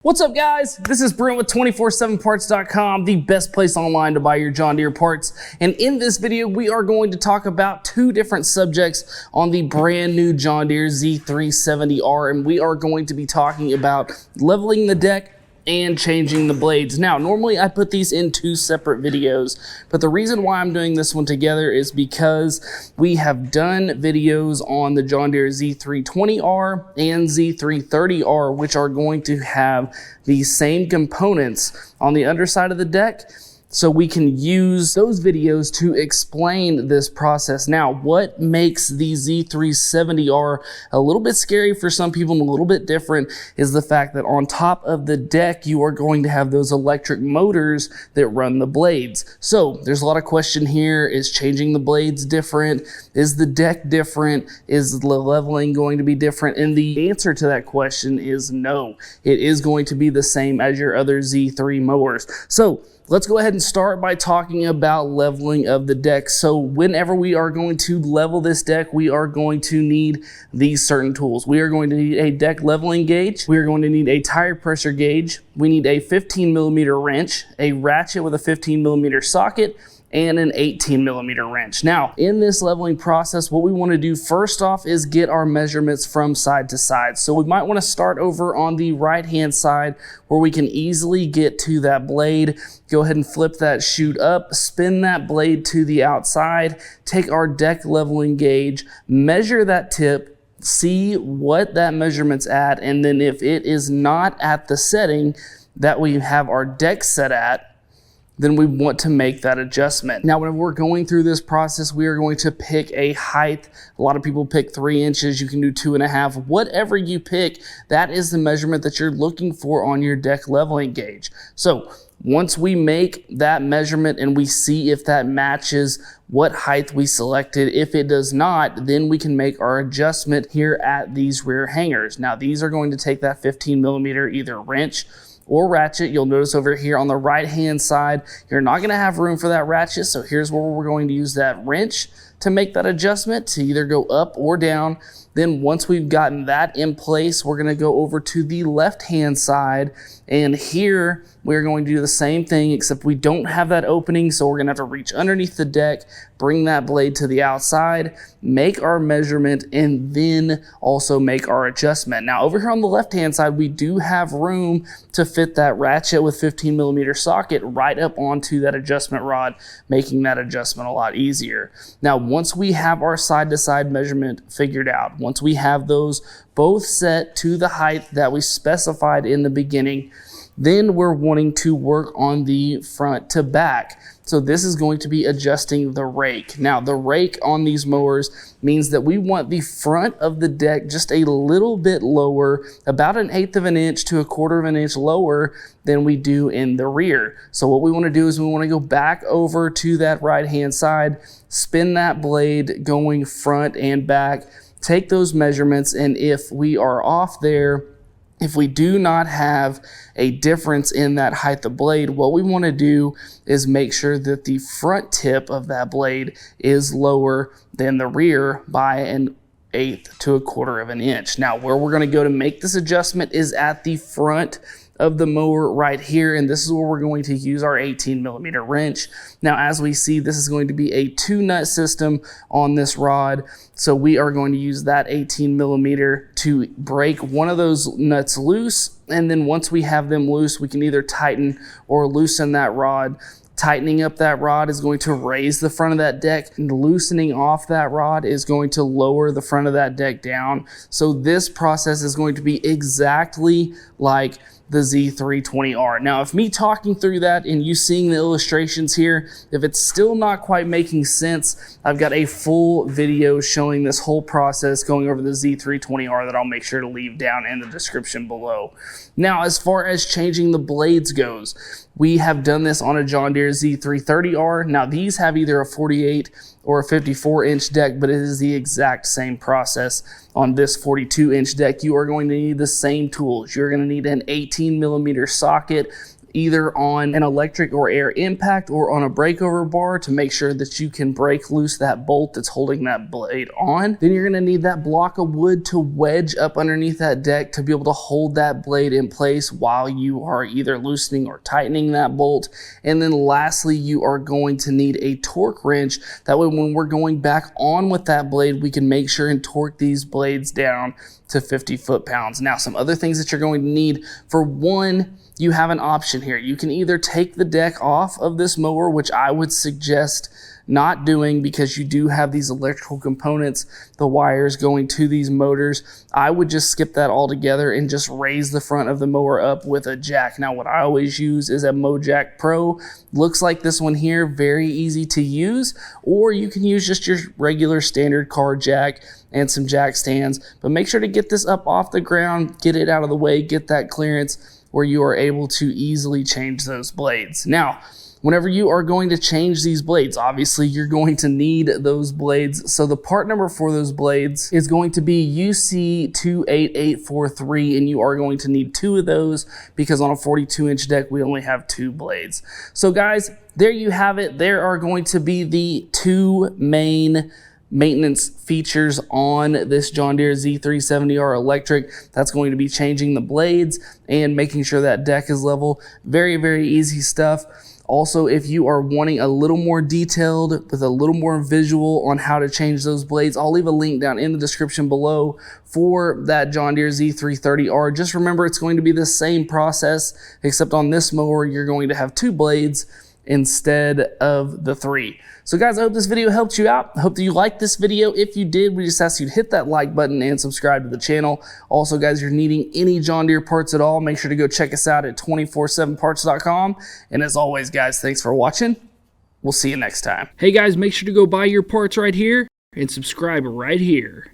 What's up, guys? This is Brent with 247parts.com, the best place online to buy your John Deere parts. And in this video, we are going to talk about two different subjects on the brand new John Deere Z370R. And we are going to be talking about leveling the deck and changing the blades. Now, normally I put these in two separate videos, but the reason why I'm doing this one together is because we have done videos on the John Deere Z320R and Z330R, which are going to have the same components on the underside of the deck. So we can use those videos to explain this process. Now, what makes the Z370R a little bit scary for some people and a little bit different is the fact that on top of the deck, you are going to have those electric motors that run the blades. So there's a lot of question here. Is changing the blades different? Is the deck different? Is the leveling going to be different? And the answer to that question is no. It is going to be the same as your other Z3 mowers. So let's go ahead and start by talking about leveling of the deck. So whenever we are going to level this deck, we are going to need these certain tools. We are going to need a deck leveling gauge. We are going to need a tire pressure gauge. We need a 15mm wrench, a ratchet with a 15mm socket, and an 18mm wrench. Now, in this leveling process, what we want to do first off is get our measurements from side to side. So we might want to start over on the right-hand side where we can easily get to that blade. Go ahead and flip that chute up, spin that blade to the outside, take our deck leveling gauge, measure that tip, see what that measurement's at, and then if it is not at the setting that we have our deck set at, then we want to make that adjustment. Now, whenever we're going through this process, we are going to pick a height. A lot of people pick 3 inches. You can do 2.5. Whatever you pick, that is the measurement that you're looking for on your deck leveling gauge. So once we make that measurement and we see if that matches what height we selected, if it does not, then we can make our adjustment here at these rear hangers. Now, these are going to take that 15mm either wrench or ratchet. You'll notice over here on the right hand side, you're not going to have room for that ratchet. So here's where we're going to use that wrench to make that adjustment to either go up or down. Then once we've gotten that in place, we're going to go over to the left hand side, and here we're going to do the same thing, except we don't have that opening. So we're going to have to reach underneath the deck, bring that blade to the outside, make our measurement, and then also make our adjustment. Now over here on the left hand side, we do have room to fit that ratchet with 15mm socket right up onto that adjustment rod, making that adjustment a lot easier. Now, once we have our side to side measurement figured out, once we have those both set to the height that we specified in the beginning, then we're wanting to work on the front to back. So this is going to be adjusting the rake. Now, the rake on these mowers means that we want the front of the deck just a little bit lower, about 1/8 of an inch to 1/4 of an inch lower than we do in the rear. So what we want to do is we want to go back over to that right hand side, spin that blade going front and back, take those measurements, and if we are off there, if we do not have a difference in that height of blade, what we want to do is make sure that the front tip of that blade is lower than the rear by 1/8 to 1/4 of an inch. Now, where we're going to go to make this adjustment is at the front of the mower right here, and this is where we're going to use our 18mm wrench. Now, as we see, this is going to be a 2-nut system on this rod, so we are going to use that 18mm to break one of those nuts loose, and then once we have them loose, we can either tighten or loosen that rod. Tightening up that rod is going to raise the front of that deck, and loosening off that rod is going to lower the front of that deck down. So this process is going to be exactly like the Z320R. Now, if me talking through that and you seeing the illustrations here, if it's still not quite making sense, I've got a full video showing this whole process going over the Z320R that I'll make sure to leave down in the description below. Now, as far as changing the blades goes, we have done this on a John Deere Z330R. Now, these have either a 48 or a 54-inch deck, but it is the exact same process. On this 42-inch deck, you are going to need the same tools. You're going to need an 18mm socket either on an electric or air impact or on a breakover bar to make sure that you can break loose that bolt that's holding that blade on. Then you're gonna need that block of wood to wedge up underneath that deck to be able to hold that blade in place while you are either loosening or tightening that bolt. And then lastly, you are going to need a torque wrench. That way when we're going back on with that blade, we can make sure and torque these blades down to 50 foot-pounds. Now, some other things that you're going to need: for one, you have an option here. You can either take the deck off of this mower, which I would suggest not doing because you do have these electrical components, the wires going to these motors. I would just skip that altogether and just raise the front of the mower up with a jack. Now, what I always use is a Mojack Pro. Looks like this one here, very easy to use, or you can use just your regular standard car jack and some jack stands, but make sure to get this up off the ground, get it out of the way, get that clearance where you are able to easily change those blades. Now, whenever you are going to change these blades, obviously you're going to need those blades. So the part number for those blades is going to be UC28843, and you are going to need 2 of those because on a 42-inch deck, we only have 2 blades. So guys, there you have it. There are going to be the 2 main maintenance features on this John Deere Z370R electric. That's going to be changing the blades and making sure that deck is level. Very, very easy stuff. Also, if you are wanting a little more detailed with a little more visual on how to change those blades, I'll leave a link down in the description below for that John Deere Z330R. Just remember, it's going to be the same process, except on this mower, you're going to have 2 blades instead of the 3. So guys, I hope this video helped you out. I hope that you liked this video. If you did, we just ask you to hit that like button and subscribe to the channel. Also guys, if you're needing any John Deere parts at all, make sure to go check us out at 247parts.com. And as always guys, thanks for watching. We'll see you next time. Hey guys, make sure to go buy your parts right here and subscribe right here.